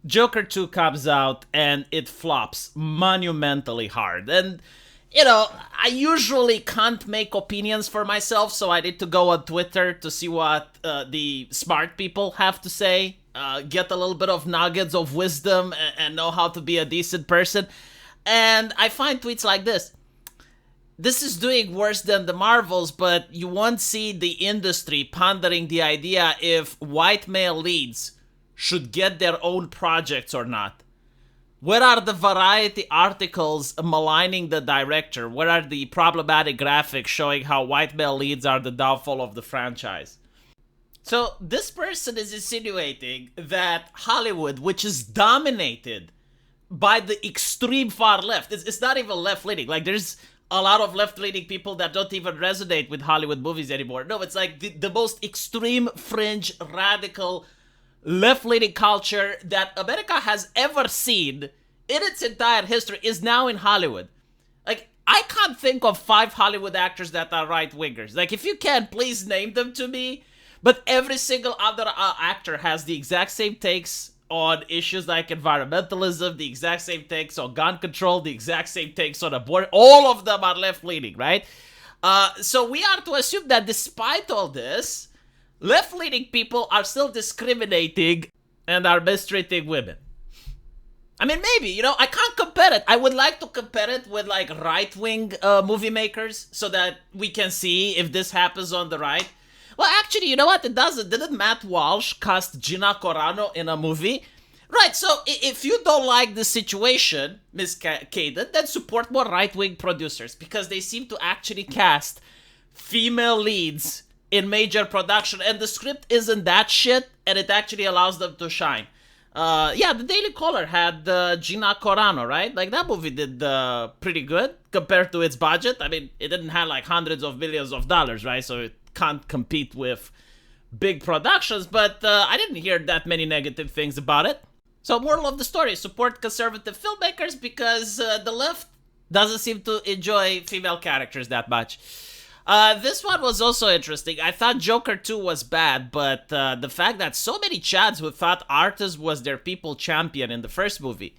Joker 2 comes out and it flops monumentally hard. And, I usually can't make opinions for myself, so I need to go on Twitter to see what the smart people have to say, get a little bit of nuggets of wisdom, and know how to be a decent person. And I find tweets like this. This is doing worse than the Marvels, but you won't see the industry pondering the idea if white male leads should get their own projects or not. Where are the variety articles maligning the director? Where are the problematic graphics showing how white male leads are the downfall of the franchise? So, this person is insinuating that Hollywood, which is dominated by the extreme far left, it's not even left leaning. Like, there's a lot of left leaning people that don't even resonate with Hollywood movies anymore. No, it's like the most extreme, fringe, radical left-leaning culture that America has ever seen in its entire history is now in Hollywood. Like, I can't think of 5 Hollywood actors that are right-wingers. Like, if you can, please name them to me. But every single other actor has the exact same takes on issues like environmentalism, the exact same takes on gun control, the exact same takes on abortion. All of them are left-leaning, right? So we are to assume that despite all this, left-leaning people are still discriminating and are mistreating women. I mean, maybe, I can't compare it. I would like to compare it with, like, right-wing movie makers so that we can see if this happens on the right. Well, actually, you know what? It doesn't. Didn't Matt Walsh cast Gina Carano in a movie? Right, so if you don't like the situation, Miss Caden, then support more right-wing producers because they seem to actually cast female leads in major production, and the script isn't that shit, and it actually allows them to shine. The Daily Caller had Gina Carano, right? Like, that movie did pretty good compared to its budget. I mean, it didn't have, like, hundreds of millions of dollars, right? So it can't compete with big productions, but I didn't hear that many negative things about it. So, moral of the story, support conservative filmmakers because the left doesn't seem to enjoy female characters that much. This one was also interesting. I thought Joker 2 was bad, but the fact that so many Chads who thought Artus was their people champion in the first movie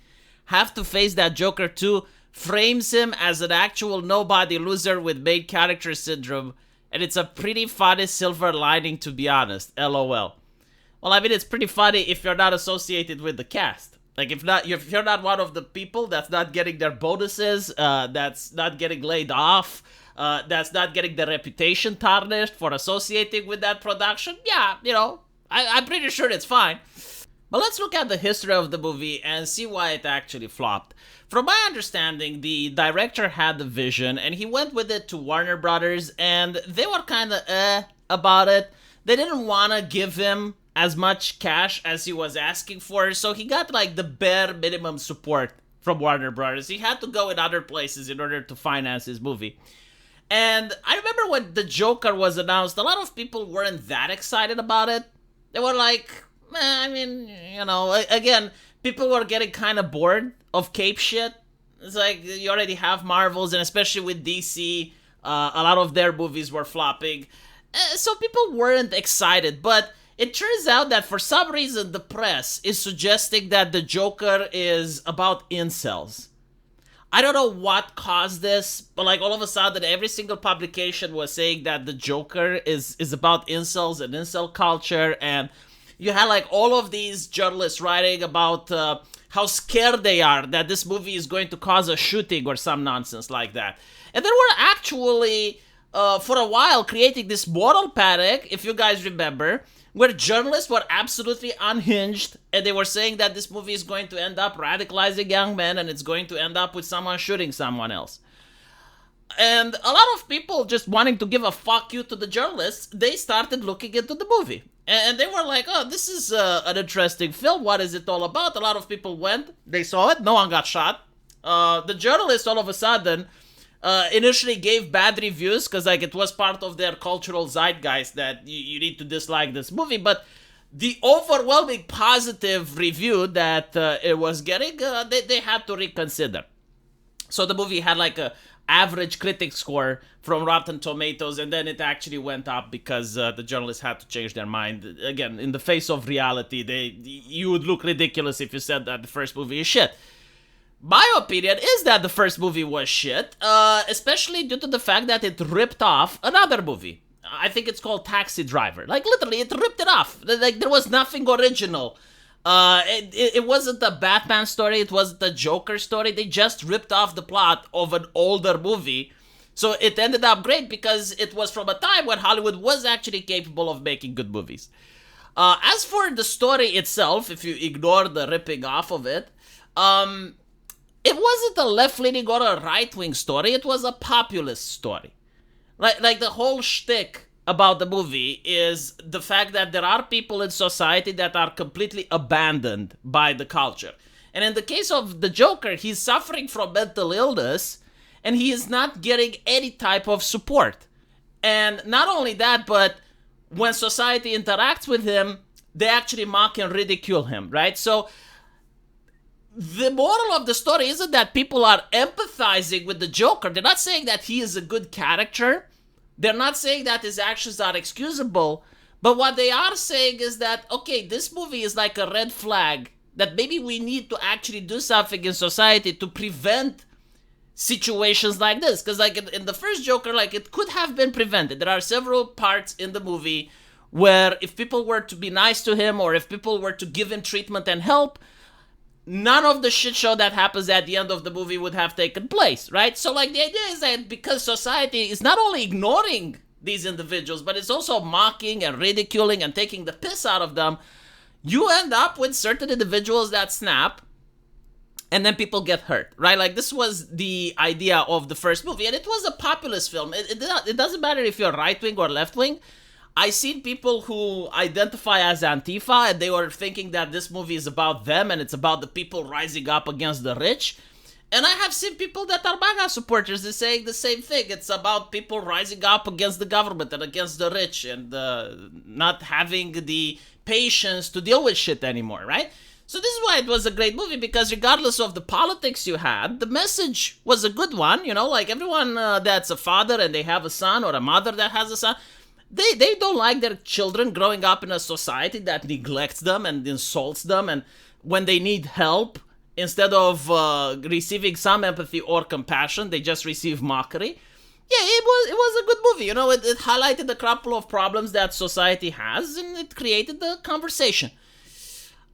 have to face that Joker 2 frames him as an actual nobody loser with main character syndrome, and it's a pretty funny silver lining, to be honest. LOL. Well, I mean, it's pretty funny if you're not associated with the cast. Like, if you're not one of the people that's not getting their bonuses, that's not getting laid off, that's not getting the reputation tarnished for associating with that production, yeah, I'm pretty sure it's fine. But let's look at the history of the movie and see why it actually flopped. From my understanding, the director had the vision and he went with it to Warner Brothers, and they were kind of about it. They didn't want to give him as much cash as he was asking for, so he got like the bare minimum support from Warner Brothers. He had to go in other places in order to finance his movie. And I remember when the Joker was announced, a lot of people weren't that excited about it. They were like, I mean, again, people were getting kind of bored of cape shit. It's like, you already have Marvels, and especially with DC, a lot of their movies were flopping. So people weren't excited, but it turns out that for some reason the press is suggesting that the Joker is about incels. I don't know what caused this, but like all of a sudden every single publication was saying that the Joker is about incels and incel culture, and you had like all of these journalists writing about how scared they are that this movie is going to cause a shooting or some nonsense like that. And then we're actually, for a while, creating this moral panic, if you guys remember, where journalists were absolutely unhinged and they were saying that this movie is going to end up radicalizing young men and it's going to end up with someone shooting someone else. And a lot of people just wanting to give a fuck you to the journalists, they started looking into the movie. And they were like, oh, this is an interesting film. What is it all about? A lot of people went, they saw it, no one got shot. The journalists all of a sudden initially gave bad reviews because like it was part of their cultural zeitgeist that you need to dislike this movie, but the overwhelming positive review that it was getting, they had to reconsider. So the movie had like a average critic score from Rotten Tomatoes, and then it actually went up because the journalists had to change their mind. Again, in the face of reality, you would look ridiculous if you said that the first movie is shit. My opinion is that the first movie was shit, especially due to the fact that it ripped off another movie. I think it's called Taxi Driver. Like, literally, it ripped it off. Like, there was nothing original. It wasn't a Batman story, it wasn't a Joker story. They just ripped off the plot of an older movie. So it ended up great because it was from a time when Hollywood was actually capable of making good movies. As for the story itself, if you ignore the ripping off of it, it wasn't a left-leaning or a right-wing story, it was a populist story. Like the whole shtick about the movie is the fact that there are people in society that are completely abandoned by the culture. And in the case of the Joker, he's suffering from mental illness and he is not getting any type of support. And not only that, but when society interacts with him, they actually mock and ridicule him, right? So the moral of the story isn't that people are empathizing with the Joker. They're not saying that he is a good character. They're not saying that his actions are excusable, but what they are saying is that, okay, this movie is like a red flag, that maybe we need to actually do something in society to prevent situations like this. Because like in the first Joker, like it could have been prevented. There are several parts in the movie where if people were to be nice to him or if people were to give him treatment and help, none of the shit show that happens at the end of the movie would have taken place, right? So, like, the idea is that because society is not only ignoring these individuals, but it's also mocking and ridiculing and taking the piss out of them, you end up with certain individuals that snap, and then people get hurt, right? Like, this was the idea of the first movie, and it was a populist film. It doesn't matter if you're right-wing or left-wing. I've seen people who identify as Antifa and they were thinking that this movie is about them and it's about the people rising up against the rich. And I have seen people that are MAGA supporters that saying the same thing. It's about people rising up against the government and against the rich and not having the patience to deal with shit anymore, right? So this is why it was a great movie, because regardless of the politics you had, the message was a good one. You know, like everyone that's a father and they have a son or a mother that has a son, They don't like their children growing up in a society that neglects them and insults them, and when they need help, instead of receiving some empathy or compassion, they just receive mockery. Yeah, it was a good movie. You know, it highlighted a couple of problems that society has, and it created the conversation.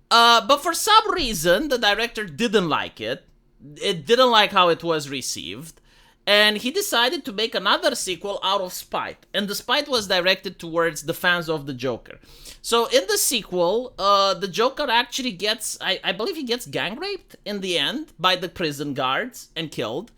But for some reason, the director didn't like it. It didn't like how it was received. And he decided to make another sequel out of spite. And the spite was directed towards the fans of the Joker. So in the sequel, the Joker actually gets, I believe he gets gang raped in the end by the prison guards and killed.